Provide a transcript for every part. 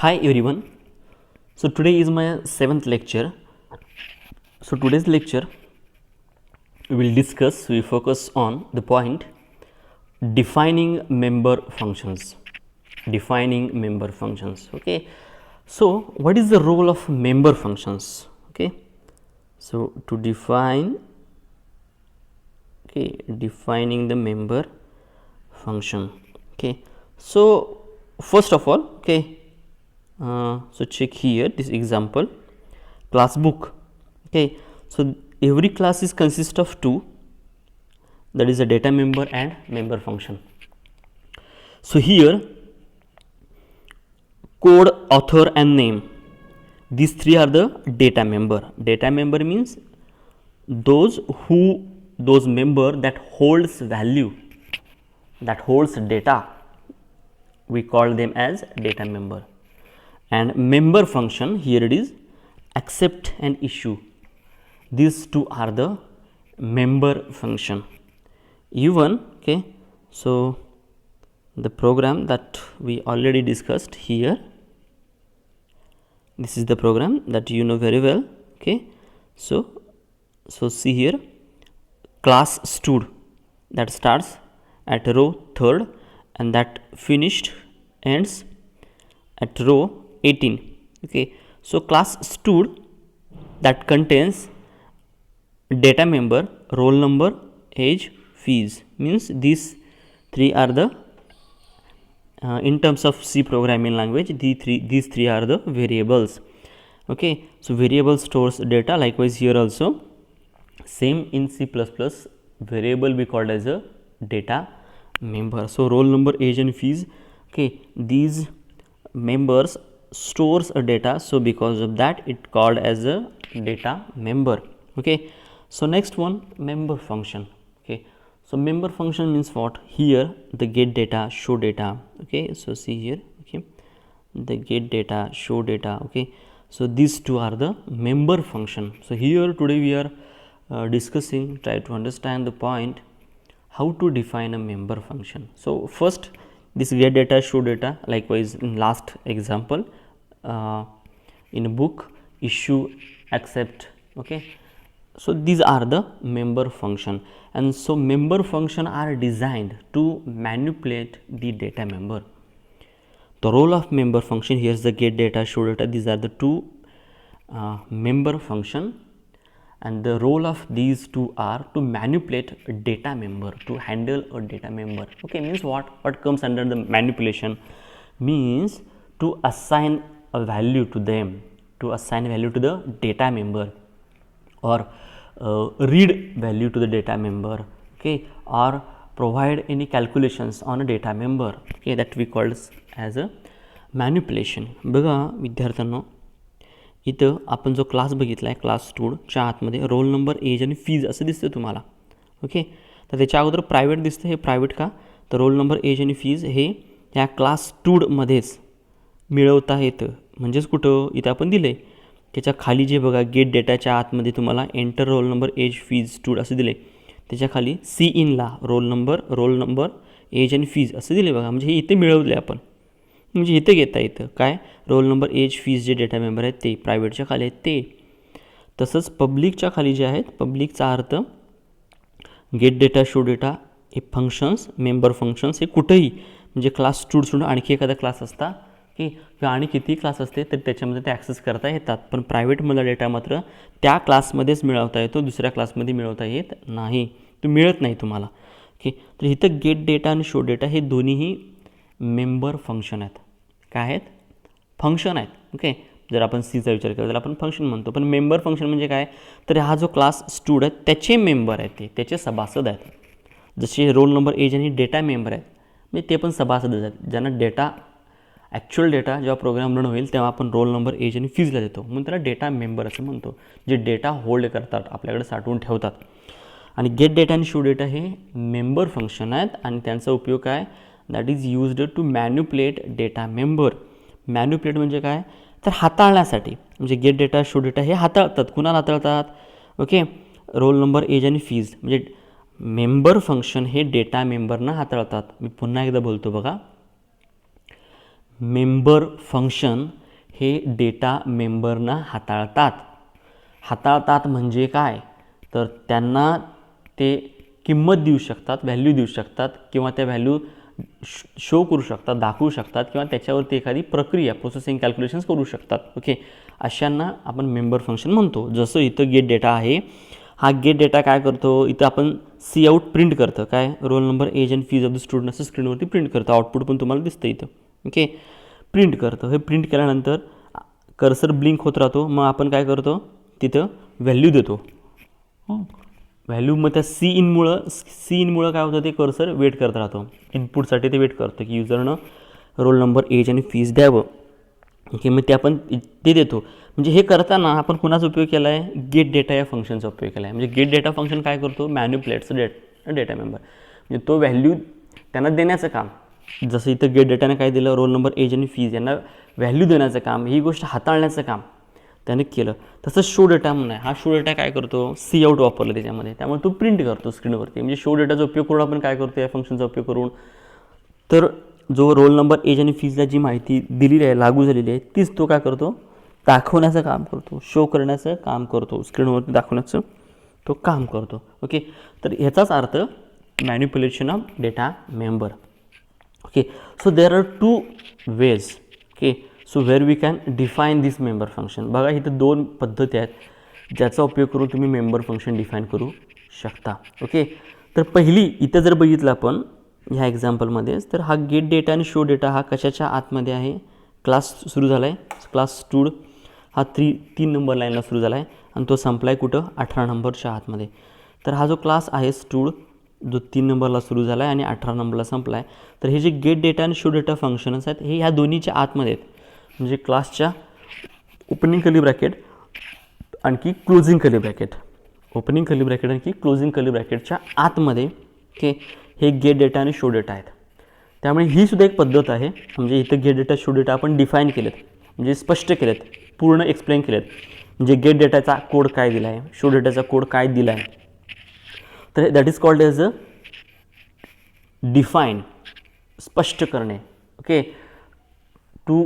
Hi everyone. So today is my 7th lecture. So today's lecture we focus on the point defining member functions. Defining member functions. Okay. So what is the role of member functions? Okay. So to define defining the member function. Okay. So first of all, so check here this example class book. Okay, so every class is consist of two, that is a data member and member function. So here code, author and name, these three are the data member. Data member means those member that holds value, that holds data, we call them as data member. And member function, here it is accept and issue, these two are the member function. Even so the program that we already discussed here, this is the program that you know very well. So see here, class stud, that starts at row 3rd and that ends at row 18. So class stud that contains data member, roll number, age, fees, means these three are the in terms of C programming language, these three are the variables. So variable stores data. Likewise here also same in C++, variable we called as a data member. So roll number, age and fees, these members stores a data, so because of that it called as a data member. So next one, member function. So member function means what? Here the get data, show data. So see here, the get data, show data. So these two are the member function. So here today we are try to understand the point how to define a member function. So first this get data, show data. Likewise in last example, in a book, issue, accept. So these are the member function, and so member function are designed to manipulate the data member. The role of member function, here is the get data, show data, these are the two member function, and the role of these two are to manipulate a data member, to handle a data member. Means what comes under the manipulation? Means to assign a value to them, to assign value to the data member, or read value to the data member, or provide any calculations on a data member, that we call as a manipulation. बघा विद्यार्थ्यांनो, इथं आपण जो class बघितला आहे, class स्टूडच्या आतमध्ये role number, age आणि fees असं दिसतं तुम्हाला. तर त्याच्या अगोदर प्रायव्हेट दिसतं. हे प्रायव्हेट का? तर रोल नंबर, एज आणि फीज हे ह्या क्लास स्टूडमध्येच मिळवता येतं. म्हणजेच कुठं इथं आपण दिले त्याच्या खाली जे बघा गेट डेटाच्या आतमध्ये तुम्हाला enter roll number, age, fees, स्टूड असं दिले. त्याच्या खाली सी इनला रोल नंबर, एज आणि फीज असं दिले बघा. म्हणजे हे इथे मिळवले आपण, म्हणजे इथे घेता येतं काय? रोल नंबर, एज, फीज जे डेटा मेंबर आहेत ते प्रायव्हेटच्या खाली आहेत ते. तसंच पब्लिकच्या खाली जे आहेत, पब्लिकचा अर्थ गेट डेटा, शो डेटा हे फंक्शन्स, मेंबर फंक्शन्स हे कुठेही, म्हणजे क्लास स्टूड सोडून आणखी एखादा क्लास असता किंवा आणि किती क्लास असते तर त्याच्यामध्ये ते ॲक्सेस करता येतात. पण प्रायव्हेटमधला डेटा मात्र त्या क्लासमध्येच मिळवता येतो, दुसऱ्या क्लासमध्ये मिळवता येत नाही, तो मिळत नाही तुम्हाला. तर इथं गेट डेटा आणि शो डेटा हे दोन्हीही मेंबर फंक्शन आहेत. काय आहेत? फंक्शन आहेत. जर आपण सीचा विचार केला तर आपण फंक्शन म्हणतो, पण मेंबर फंक्शन म्हणजे काय? तर हा जो क्लास स्टूड आहे त्याचे मेंबर आहेत, ते त्याचे सभासद आहेत. जसे रोल नंबर, एज आणि डेटा मेंबर आहेत, म्हणजे ते पण सभासद आहेत. ज्यांना डेटा, ॲक्च्युअल डेटा जेव्हा प्रोग्राम रन होईल तेव्हा आपण रोल नंबर, एज आणि फीजला देतो, म्हणून त्याला डेटा मेंबर असं म्हणतो, जे डेटा होल्ड करतात, आपल्याकडे साठवून ठेवतात. आणि गेट डेटा आणि शो डेटा हे मेंबर फंक्शन आहेत, आणि त्यांचा उपयोग काय? That is used to manipulate data member. Manipulate म्हणजे काय? तर हाताळण्यासाठी. म्हणजे गेट डेटा, शो डेटा हे हाताळतात. कुणाला हाताळतात? रोल नंबर, एज आणि फीज, म्हणजे मेंबर फंक्शन हे डेटा मेंबरना हाताळतात. मी पुन्हा एकदा बोलतो बघा, मेंबर फंक्शन हे डेटा मेंबरना हाताळतात म्हणजे काय, तर त्यांना ते किंमत देऊ शकतात, व्हॅल्यू देऊ शकतात किंवा त्या व्हॅल्यू शो करू शकतात, दाखवू शकतात किंवा त्याच्यावरती एखादी प्रक्रिया प्रोसेसिंग कॅल्क्युलेशन्स करू शकतात. ओके, अशांना आपण मेंबर फंक्शन म्हणतो. जसं इथं गेट डेटा आहे, हा गेट डेटा काय करतो, इथं आपण सी आउट प्रिंट करतं, काय roll number age and fees of the student असं स्क्रीनवरती प्रिंट करतं. आउटपुट पण तुम्हाला दिसतं इथं. ओके, प्रिंट करतं. हे प्रिंट केल्यानंतर कर्सर ब्लिंक होत राहतो. मग आपण काय करतो, तिथं व्हॅल्यू देतो. व्हॅल्यू मग त्या सी इनमुळं काय होतं, ते कर्सर वेट करत राहतो. इनपुटसाठी ते वेट करतं की युजरनं रोल नंबर एज आणि फीज द्यावं. ओके, मग ते आपण ते देतो. म्हणजे हे करताना आपण कुणाचा उपयोग केला आहे, गेट डेटा या फंक्शनचा उपयोग केला आहे. म्हणजे गेट डेटा फंक्शन काय करतो, मॅन्युप्युलेट्स डेटा मेंबर, म्हणजे तो व्हॅल्यू त्यांना देण्याचं काम. जसं इथं गेट डेटाने काय दिलं, रोल नंबर एज आणि फीज यांना व्हॅल्यू देण्याचं काम, ही गोष्ट हाताळण्याचं काम त्याने केलं. तसंच शो डेटा म्हणून आहे, हा शो डेटा काय करतो, सी आउट वापरलं त्याच्यामध्ये, त्यामुळे तो प्रिंट करतो स्क्रीनवरती. म्हणजे शो डेटाचा उपयोग करून आपण काय करतो, या फंक्शनचा उपयोग करून, तर जो रोल नंबर एज आणि फीजला जी माहिती दिलेली आहे, लागू झालेली आहे, तीच तो काय करतो, दाखवण्याचं काम करतो, शो करण्याचं काम करतो, स्क्रीनवरती दाखवण्याचं तो काम करतो. ओके, तर ह्याचाच अर्थ manipulation of data member. Okay, so there are two ways. Okay, so where we can define this member function. बघा इथं दोन पद्धती आहेत ज्याचा उपयोग करून तुम्ही मेंबर फंक्शन डिफाईन करू शकता. ओके, तर पहिली इथं जर बघितलं आपण ह्या एक्झाम्पलमध्येच, तर हा गेट डेटा आणि शो डेटा हा कशाच्या आतमध्ये आहे, क्लास सुरू झाला आहे, क्लास स्टूड हा 3 नंबर लाईनला सुरू झाला आहे आणि तो संपला आहे कुठं, 18 नंबरच्या आतमध्ये. तर हा जो क्लास आहे स्टूड, जो 3 नंबरला सुरू झाला आहे आणि 18 नंबरला संपला आहे, तर हे जे गेट डेटा आणि शो डेटा फंक्शन्स आहेत हे ह्या दोन्हीच्या आतमध्ये आहेत. म्हणजे क्लासच्या ओपनिंग कर्ली ब्रॅकेट आणखी closing curly bracket, opening curly bracket आणखी क्लोजिंग कर्ली ब्रॅकेटच्या आतमध्ये हे गेट डेटा आणि शो डेटा आहेत. त्यामुळे ही सुद्धा एक पद्धत आहे. म्हणजे इथं गेट डेटा शो डेटा आपण डिफाईन केलेत, म्हणजे स्पष्ट केलेत, पूर्ण एक्सप्लेन केलेत. म्हणजे गेट डेटाचा कोड काय दिला आहे, शो डेटाचा कोड काय दिला आहे, तर that is called as a define, स्पष्ट करणे. Okay, to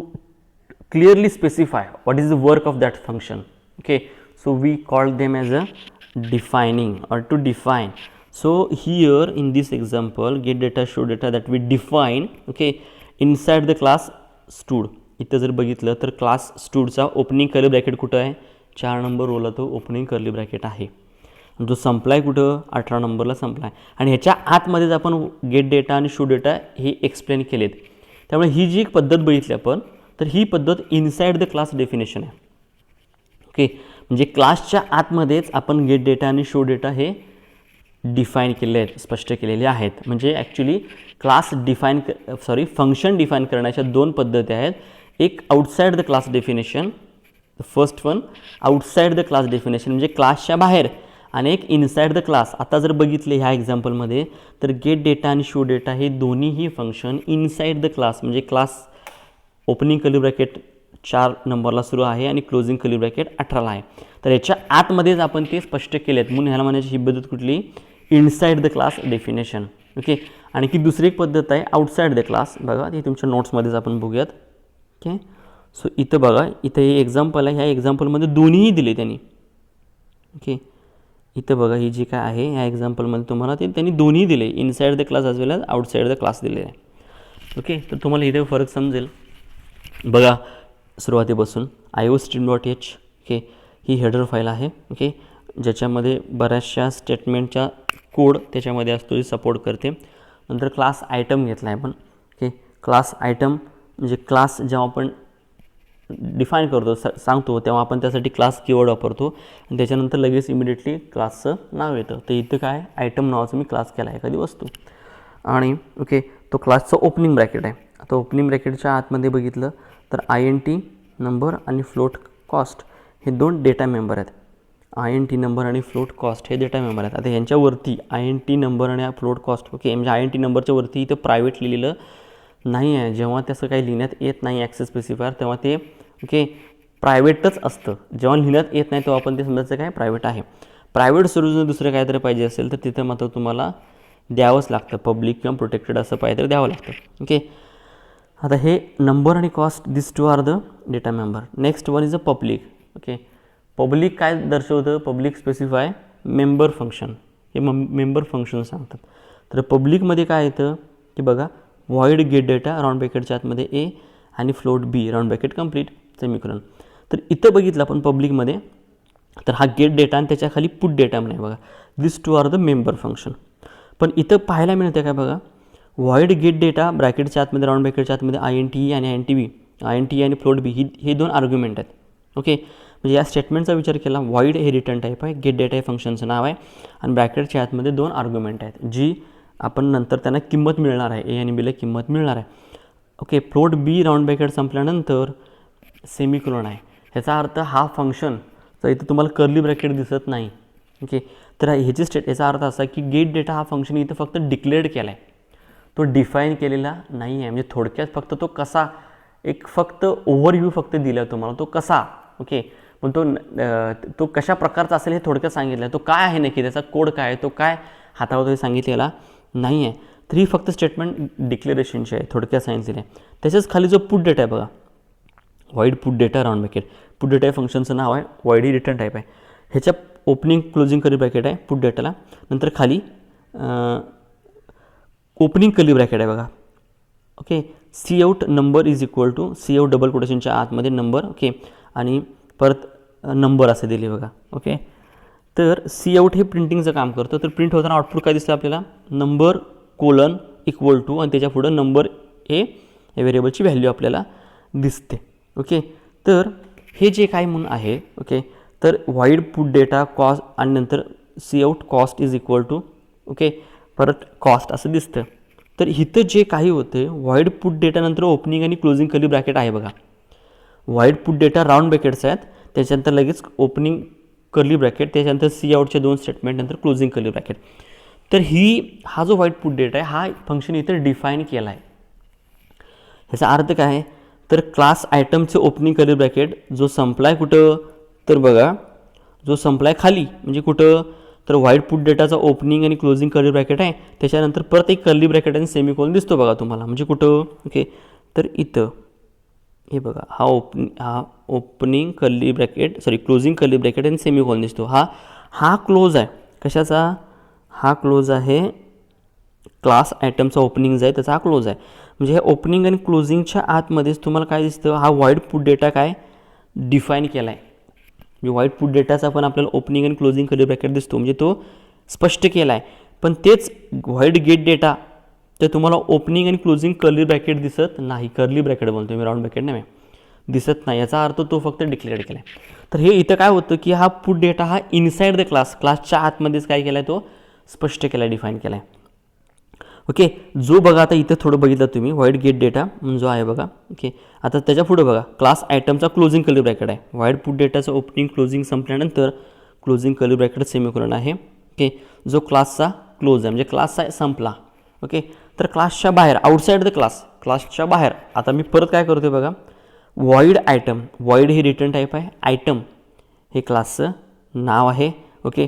clearly specify what is the work of that function. Okay, so we call them as a defining or to define. So here in this example, get data show data that we define, okay, inside the class stud. इथं जर बघितलं तर class स्टूडचा opening curly bracket कुठं आहे, 4 number रोला तो opening curly bracket आहे. जो संपला आहे कुठं, 18 नंबरला संपला आहे. आणि ह्याच्या आतमध्येच आपण गेट डेटा आणि शो डेटा हे एक्सप्लेन केलेत. त्यामुळे ही जी एक पद्धत बघितली आपण, तर ही पद्धत इनसाइड द क्लास डेफिनेशन आहे. ओके, म्हणजे क्लासच्या आतमध्येच आपण गेट डेटा आणि शो डेटा हे डिफाईन केले आहेत, स्पष्ट केलेले आहेत. म्हणजे ॲक्च्युली क्लास फंक्शन डिफाईन करण्याच्या दोन पद्धती आहेत. एक outside the class definition, first one outside the class definition म्हणजे क्लासच्या बाहेर, आणि एक इनसाइड द क्लास. आता जर बघितले ह्या एक्झाम्पलमध्ये, तर गेट डेटा आणि शो डेटा हे दोन्हीही फंक्शन इनसाइड द क्लास, म्हणजे क्लास ओपनिंग कर्ली ब्रॅकेट 4 नंबरला सुरू आहे आणि क्लोजिंग कर्ली ब्रॅकेट 18ला आहे. तर याच्या आतमध्येच आपण ते स्पष्ट केले आहेत, म्हणून ह्याला म्हणायची ही पद्धत कुठली, inside the class definition. Okay, आणखी दुसरी एक पद्धत आहे आउटसाईड द क्लास. बघा ती तुमच्या नोट्समध्येच आपण बघूयात. ओके, सो इथं बघा, इथं हे एक्झाम्पल आहे, ह्या एक्झाम्पलमध्ये दोन्हीही दिले त्यांनी. ओके, इथं बघा ही जी काय आहे ह्या एक्झाम्पलमध्ये तुम्हाला ते त्यांनी दोन्ही दिले, inside the class as well as outside the class दिले आहे. ओके, तर तुम्हाला इथे फरक समजेल. बघा सुरुवातीपासून iostream.h, ओके, ही हेडर फाईल आहे. ओके, ज्याच्यामध्ये बऱ्याचशा स्टेटमेंटच्या कोड त्याच्यामध्ये असतो, जे सपोर्ट करते. नंतर क्लास आयटम घेतला आहे आपण. ओके, क्लास आयटम म्हणजे क्लास जेव्हा आपण डिफाईन करतो, सांगतो, तेव्हा आपण त्यासाठी क्लास कीवर्ड वापरतो आणि त्याच्यानंतर लगेच इमिडिएटली क्लासचं नाव येतं. तर इथं काय आयटम नावाचं मी क्लास केला आहे, एखादी वस्तू. आणि ओके, तो क्लासचा ओपनिंग ब्रॅकेट आहे. आता ओपनिंग ब्रॅकेटच्या आतमध्ये बघितलं तर INT नंबर आणि फ्लोट कॉस्ट हे दोन डेटा मेंबर आहेत. INT नंबर आणि फ्लोट कॉस्ट हे डेटा मेंबर आहेत. आता यांच्यावरती INT नंबर आणि फ्लोट कॉस्ट, ओके, म्हणजे INT नंबरच्या वरती इथं प्रायव्हेट लिहिलेलं नाही आहे. जेव्हा त्याचं काही लिहिण्यात येत नाही ॲक्सेस स्पेसिफायर, तेव्हा ते ओके प्रायव्हेटच असतं. जेव्हा लिहिण्यात येत नाही तेव्हा आपण ते समजायचं काय प्रायव्हेट आहे. प्रायव्हेट सोडून दुसरं काहीतरी पाहिजे असेल तर तिथं मात्र तुम्हाला द्यावंच लागतं, पब्लिक किंवा प्रोटेक्टेड असं पाहिजे तर द्यावं लागतं. ओके, आता हे नंबर आणि cost this two are the data member. Next one is a public. Okay, public काय दर्शवतं? Public specify member function. हे मेंबर फंक्शन सांगतात. तर पब्लिकमध्ये काय येतं की बघा, व्हॉइड गेट डेटा राऊंड ब्रॅकेटच्या आतमध्ये ए आणि float B round bracket complete semicolon. तर इथं बघितलं आपण पब्लिकमध्ये, तर हा गेट डेटा आणि त्याच्या खाली पुट डेटा म्हणे बघा, this two are the member function. पण इथं पाहायला मिळतं काय बघा, व्हॉइड गेट डेटा ब्रॅकेटच्या आतमध्ये राऊंड ब्रॅकेटच्या आतमध्ये INT आणि INT आणि फ्लोट बी हे दोन आर्ग्युमेंट आहेत. ओके, म्हणजे या स्टेटमेंटचा विचार केला, व्हॉइड हे रिटर्न टाईप आहे, गेट डेटा हे फंक्शनचं नाव आहे आणि ब्रॅकेटच्या आतमध्ये दोन आर्ग्युमेंट आहेत जी आपण नंतर त्यांना किंमत मिळणार आहे, ए आणि बीला किंमत मिळणार आहे. Okay, float B round bracket संपल्यानंतर सेमिकोलॉन आहे. ह्याचा अर्थ हा फंक्शन, तर इथं तुम्हाला कर्ली ब्रॅकेट दिसत नाही. ओके, तर ह्याची याचा अर्थ असा की गेट डेटा हा फंक्शन इथं फक्त डिक्लेअर्ड केला आहे, तो डिफाईन केलेला नाही आहे. म्हणजे थोडक्यात फक्त तो कसा, एक फक्त ओव्हरव्ह्यू फक्त दिला आहे तुम्हाला, तो कसा. ओके, पण तो कशा प्रकारचा असेल हे थोडक्यात सांगितलं आहे. तो काय आहे नक्की, त्याचा कोड काय आहे, तो काय हाताळतो हे सांगितलेला नाही आहे. तर ही फक्त स्टेटमेंट डिक्लेरेशनची आहे, थोडक्यात सांगितलेली आहे. त्याच्याच खाली जो पुट डेटा आहे बघा, void put data round bracket. Put data फंक्शनचं नाव आहे, व्हॉइड ही रिटर्न टाईप आहे. ह्याच्या ओपनिंग क्लोजिंग कर्ली ब्रॅकेट आहे पुट डेटाला, नंतर खाली ओपनिंग कर्ली ब्रॅकेट आहे बघा. Okay, C out number is equal to C out double कोटेशनच्या आतमध्ये नंबर. ओके, आणि परत नंबर असं दिले बघा. ओके, तर सी आउट हे प्रिंटिंगचं काम करतं. तर प्रिंट होताना आउटपुट काय दिसतं आपल्याला, नंबर कोलन इक्वल टू आणि त्याच्या पुढं नंबर हे व्हेरिएबलची व्हॅल्यू आपल्याला दिसते. ओके, तर हे जे काय म्हणून आहे. ओके, तर व्हॉइड पुट डेटा कॉस्ट आणि नंतर cout cost is equal to, okay, परत कॉस्ट असं दिसतं. तर इथं जे काही होते, व्हॉइड पुट डेटानंतर ओपनिंग आणि क्लोजिंग कर्ली ब्रॅकेट आहे बघा. Void put data round brackets आहेत, त्याच्यानंतर लगेच ओपनिंग कर्ली ब्रॅकेट, त्याच्यानंतर सी आउटचे दोन स्टेटमेंट, नंतर क्लोजिंग कर्ली ब्रॅकेट. तर हा जो व्हॉइड पुट डेटा आहे हा फंक्शन इथं डिफाईन केला आहे. ह्याचा अर्थ काय आहे, तर क्लास आयटमचे ओपनिंग कर्ली ब्रॅकेट जो संपला आहे कुठं, तर बघा जो संपला आहे खाली, म्हणजे कुठं, तर व्हॉइड पुट डेटाचा ओपनिंग आणि क्लोजिंग कर्ली ब्रॅकेट आहे, त्याच्यानंतर परत एक कर्ली ब्रॅकेट आणि सेमिकोलन दिसतो बघा तुम्हाला, म्हणजे कुठं. ओके, तर इथं हे बघा, हा opening curly bracket, closing curly bracket आणि सेमिकोलन दिसतो. हा क्लोज आहे कशाचा, हा क्लोज आहे क्लास आयटमचा ओपनिंग आहे त्याचा हा क्लोज आहे. म्हणजे हे ओपनिंग आणि क्लोजिंगच्या आतमध्येच तुम्हाला काय दिसतं, हा व्हॉइड पुट डेटा काय डिफाईन केला आहे. म्हणजे व्हॉइड पुट डेटाचा पण आपल्याला ओपनिंग आणि क्लोजिंग कर्ली ब्रॅकेट दिसतो, म्हणजे तो स्पष्ट केला आहे. पण तेच व्हॉइड गेट डेटा, तर तुम्हाला ओपनिंग आणि क्लोजिंग कर्ली ब्रॅकेट दिसत नाही. कर्ली ब्रॅकेट बोलतो मी, राऊंड ब्रॅकेट नाही दिसत नाही. याचा अर्थ तो फक्त डिक्लेअर केला आहे. तर हे इथं काय होतं की हा पुट डेटा हा इनसाइड द क्लासच्या आतमध्येच काय केला आहे, तो स्पष्ट केला आहे, डिफाईन केला आहे. ओके, जो बघा आता इथं थोडं बघितलं तुम्ही, व्हॉइड गेट डेटा जो आहे बघा. ओके, आता त्याच्या पुढे बघा, क्लास आयटमचा क्लोजिंग कर्ली ब्रॅकेट आहे. व्हॉइड पुट डेटाचं ओपनिंग क्लोजिंग संपल्यानंतर क्लोजिंग कर्ली ब्रॅकेट सेमिकोलन आहे. ओके, जो क्लासचा क्लोज आहे, म्हणजे क्लासचा संपला. ओके, तर क्लासच्या बाहेर, आउटसाईड द क्लासच्या बाहेर, आता मी परत काय करतो बघा, व्हॉइड आयटम, व्हॉइड हे रिटर्न टाईप आहे, आयटम हे क्लासचं नाव आहे. ओके,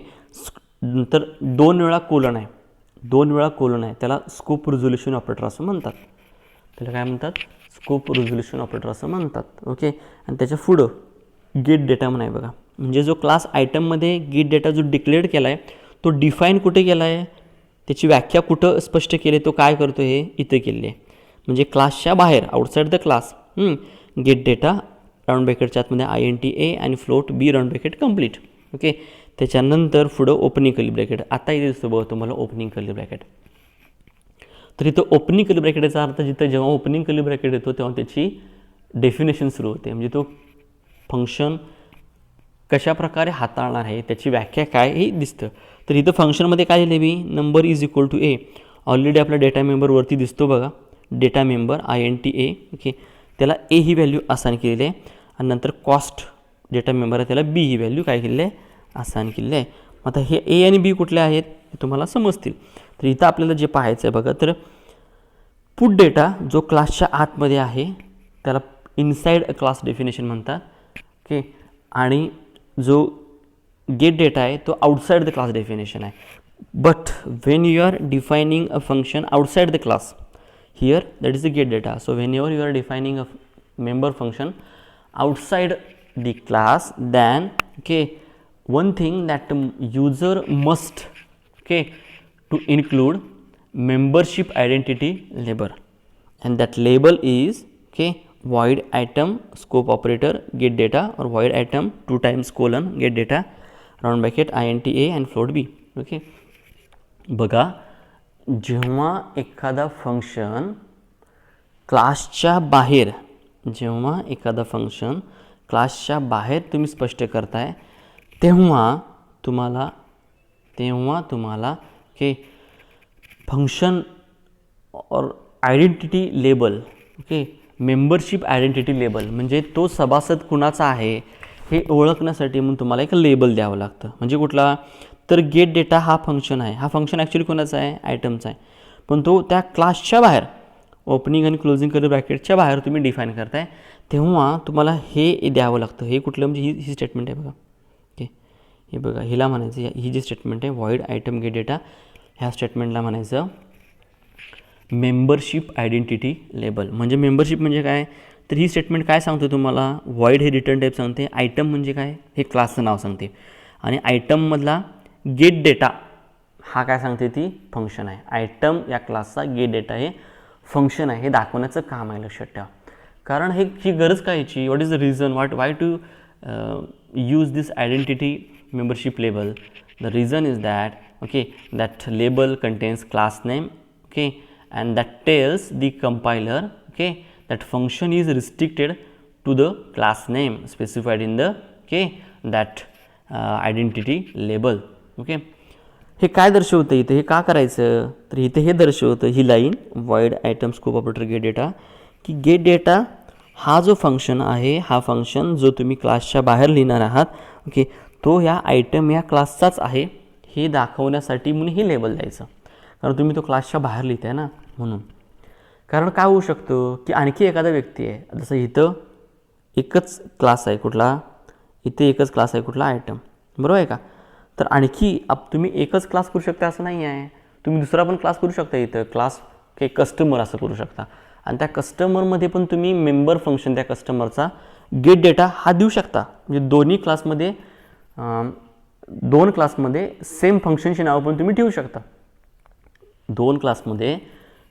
नंतर 2 वेळा कोलन आहे, 2 वेळा कोलन आहे, त्याला स्कोप रिझोल्युशन ऑपरेटर असं म्हणतात. त्याला काय म्हणतात, स्कोप रिझोल्युशन ऑपरेटर असं म्हणतात. ओके, आणि त्याच्या पुढं गेट डेटा म्हणून आहे बघा. म्हणजे जो क्लास आयटममध्ये गेट डेटा जो डिक्लेअर्ड केला आहे, तो डिफाईन कुठे केला आहे, त्याची व्याख्या कुठं स्पष्ट केली, तो काय करतो हे इथं केली आहे. म्हणजे क्लासच्या बाहेर, outside the class, get data round ब्रॅकेटच्या आतमध्ये INT आणि float B round bracket complete. Okay, त्याच्यानंतर पुढं ओपनिंग कर्ली ब्रॅकेट. आता इथे दिसतो बघा तुम्हाला ओपनिंग कर्ली ब्रॅकेट. तर इथं ओपनिंग कर्ली ब्रॅकेटचा अर्थ, जिथं जेव्हा ओपनिंग कर्ली ब्रॅकेट येतो तेव्हा त्याची डेफिनेशन सुरू होते, म्हणजे तो फंक्शन कशा प्रकारे हाताळणार आहे, त्याची व्याख्या काय हे दिसतं. तर इथं फंक्शनमध्ये काय लिहिले मी, number is equal to A. Already आपला डेटा मेंबरवरती दिसतो बघा, डेटा मेंबर INT. ओके, त्याला ए ही व्हॅल्यू असाइन केलेली आहे आणि नंतर कॉस्ट डेटा मेंबर आहे, त्याला बी ही व्हॅल्यू काय केलेली आहे, असाइन केलेली आहे. आता हे ए आणि बी कुठले आहेत हे तुम्हाला समजतील. तर इथं आपल्याला जे पाहायचं आहे बघा, तर पुट डेटा जो क्लासच्या आतमध्ये आहे त्याला इनसाइड क्लास डेफिनेशन म्हणतात. ओके, आणि जो गेट डेटा आहे तो आउटसाइड द क्लास डेफिनेशन आहे. But when you are defining a function outside the class, here, that is the get data. So whenever you are defining a member function outside the class, then okay, one thing that user must okay to include membership identity label, and that label is okay void item scope operator get data, or void item 2 times colon get data round bracket int a and float b. Okay, बघा, जेव्हा एखादा function क्लासच्या बाहेर, जेव्हा एखादा function क्लासच्या बाहेर तुम्ही स्पष्ट करताय, तेव्हा तुम्हाला ओके फंक्शन और identity label, okay membership identity label, म्हणजे तो सभासद कुणाचा आहे हे ओळखण्यासाठी म्हणून तुम्हाला एक लेबल द्यावं लागतं. म्हणजे कुठला, तर गेट डेटा हा फंक्शन आहे. हा फंक्शन ॲक्च्युली कोणाचा आहे, आयटमचा आहे, पण तो त्या क्लासच्या बाहेर ओपनिंग आणि क्लोजिंग कर्ली ब्रॅकेटच्या बाहेर तुम्ही डिफाईन करताय, तेव्हा तुम्हाला हे द्यावं लागतं. हे कुठलं, म्हणजे ही स्टेटमेंट आहे बघा. ओके, हे बघा, हिला म्हणायचं, ही जी स्टेटमेंट आहे व्हॉइड आयटम गेट डेटा, ह्या स्टेटमेंटला म्हणायचं मेंबरशिप आयडेंटिटी लेबल. म्हणजे मेंबरशिप म्हणजे काय, तर ही स्टेटमेंट काय सांगते तुम्हाला, व्हॉइड हे रिटर्न टाईप सांगते, आयटम म्हणजे काय हे क्लासचं नाव सांगते, आणि आयटममधला गेट डेटा हा काय सांगते, ती फंक्शन आहे. आयटम या क्लासचा गेट डेटा हे फंक्शन आहे, हे दाखवण्याचं काम आहे, लक्षात ठेवा. कारण ही गरज काय याची, what is the reason, why to use this identity membership label. The reason is that okay, that label contains class name, okay, and that tells the compiler okay that function is restricted to the class name specified in the okay that identity label. Okay, हे काय दर्शवतं इथे, हे का करायचं, तर इथे हे दर्शवतं ही line void item scope operator get data, की गेट डेटा हा जो फंक्शन आहे, हा फंक्शन जो तुम्ही क्लासच्या बाहेर लिहिणार आहात, ओके, तो या आयटम या क्लासचाच आहे हे दाखवण्यासाठी म्हणून ही लेबल द्यायचं. कारण तुम्ही तो क्लासच्या बाहेर लिहिताय ना, म्हणून. कारण काय होऊ शकतं की आणखी एखादा व्यक्ती आहे, जसं इथं एकच क्लास आहे कुठला, इथे एकच क्लास आहे कुठला, आयटम, बरोबर आहे का, तर आणखी तुम्ही एकच क्लास करू शकता असं नाही आहे, तुम्ही दुसरा पण क्लास करू शकता. इथं क्लास काही कस्टमर असं करू शकता, आणि त्या कस्टमरमध्ये पण तुम्ही मेंबर फंक्शन त्या कस्टमरचा गेट डेटा हा देऊ शकता. म्हणजे दोन्ही क्लासमध्ये दोन क्लासमध्ये सेम फंक्शनची नावं पण तुम्ही ठेवू शकता. दोन क्लासमध्ये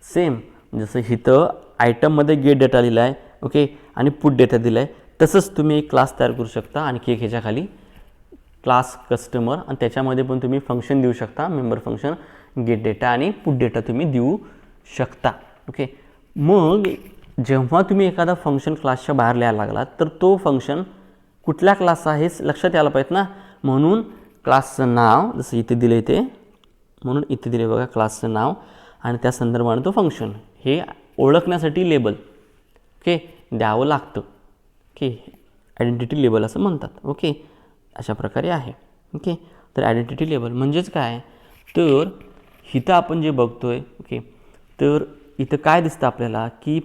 सेम, जसं इथं आयटममध्ये गेट डेटा लिहिला आहे, ओके, आणि पुट डेटा दिला आहे, तसंच तुम्ही एक क्लास तयार करू शकता, आणखी एक ह्याच्या खाली क्लास कस्टमर, आणि त्याच्यामध्ये पण तुम्ही फंक्शन देऊ शकता, मेंबर फंक्शन, गेट डेटा आणि पुट डेटा तुम्ही देऊ शकता. ओके, मग जेव्हा तुम्ही एखादा फंक्शन क्लासच्या बाहेर लिहायला लागला, तर तो फंक्शन कुठल्या क्लासचा हेच लक्षात यायला पाहिजे ना, म्हणून क्लासचं नाव जसं इथे दिलं इथे, म्हणून इथे दिले बघा क्लासचं नाव, आणि त्या संदर्भाने तो फंक्शन, हे ओळखण्यासाठी लेबल ओके द्यावं लागतं. ओके, आयडेंटिटी लेबल असं म्हणतात. ओके, अशा प्रकारे आहे. ओके, तर आयडेंटिटी लेबल म्हणजेच काय, तर इथं आपण जे बघतोय, ओके, तर इथं काय दिसतं आपल्याला की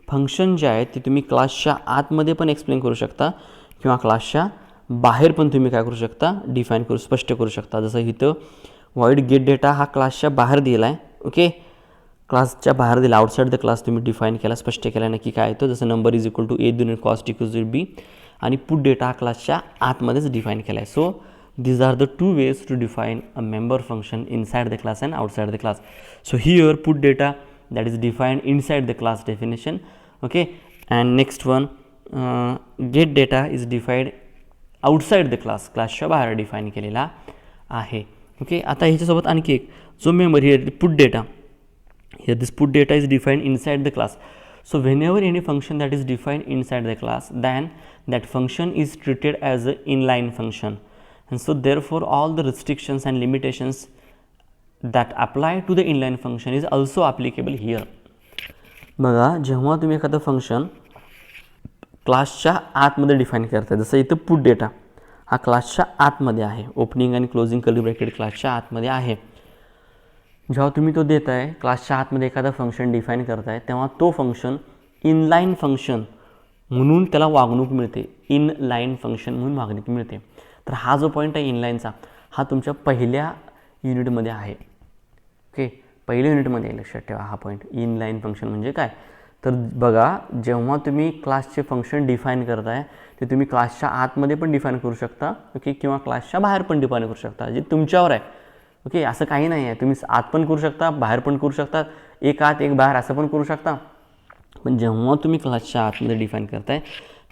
फंक्शन जे आहे ते तुम्ही क्लासच्या आतमध्ये पण एक्सप्लेन करू शकता, किंवा क्लासच्या बाहेर पण तुम्ही काय करू शकता, डिफाईन करू, स्पष्ट करू शकता. जसं इथं व्हॉइड गेट डेटा हा क्लासच्या बाहेर दिला आहे, ओके, क्लासच्या बाहेर दिला, आउटसाईड द क्लास तुम्ही डिफाईन केला, स्पष्ट केला नक्की काय येतो, जसं नंबर इज इक्वल टू ए दोन कॉस्ट इक्वल टू बी, आणि पुट डेटा हा क्लासच्या आतमध्येच डिफाईन केला आहे. So these are the two ways to define a member function inside the class and outside the class. So here put data that is defined inside the class definition, okay, and next one get data is defined outside the class, क्लासच्या बाहेर define केलेला आहे. Okay, आता ह्याच्यासोबत आणखी एक जो member here put data, here this put data is defined inside the class. So whenever any function that is defined inside the class, then that function is treated as an inline function, and so therefore all the restrictions and limitations that apply to the inline function is also applicable here. बघा, जेव्हा तुम्ही एखादं function क्लासच्या आतमध्ये define करता, जसं इथं put data हा क्लासच्या आतमध्ये आहे, ओपनिंग आणि क्लोजिंग कर्ली ब्रॅकेट क्लासच्या आतमध्ये आहे. जेव्हा तुम्ही तो देताय क्लासच्या आतमध्ये एखादा फंक्शन डिफाईन करताय, तेव्हा तो फंक्शन इनलाईन फंक्शन म्हणून त्याला वागणूक मिळते, इनलाईन फंक्शन म्हणून वागणूक मिळते. तर हा जो पॉईंट आहे इनलाईनचा, हा तुमच्या पहिल्या युनिटमध्ये आहे. ओके, पहिल्या युनिटमध्ये लक्षात ठेवा हा पॉईंट. इनलाईन फंक्शन म्हणजे काय तर बघा, जेव्हा तुम्ही क्लासचे फंक्शन डिफाईन करताय ते तुम्ही क्लासच्या आतमध्ये पण डिफाईन करू शकता, ओके, किंवा क्लासच्या बाहेर पण डिफाईन करू शकता, जे तुमच्यावर आहे. ओके, असं काही नाही आहे, तुम्ही आत पण करू शकता, बाहेर पण करू शकता, एक आत एक बाहेर असं पण करू शकता. पण जेव्हा तुम्ही क्लासच्या आतमध्ये डिफाईन करताय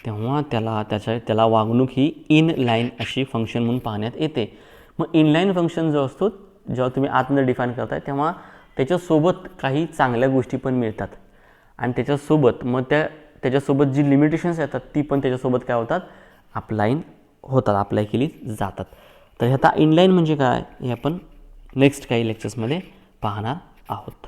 तेव्हा त्याला वागणूक ही इनलाईन अशी फंक्शन म्हणून पाहण्यात येते. मग इनलाईन फंक्शन जो असतो जेव्हा तुम्ही आतमध्ये डिफाईन करताय तेव्हा त्याच्यासोबत काही चांगल्या गोष्टी पण मिळतात आणि त्याच्यासोबत मग त्याच्यासोबत जी लिमिटेशन्स येतात ती पण त्याच्यासोबत काय होतात, अप्लाय केली जातात. तर आता इनलाईन म्हणजे काय हे आपण नेक्स्ट काही लेक्चर्समध्ये पाहणार आहोत.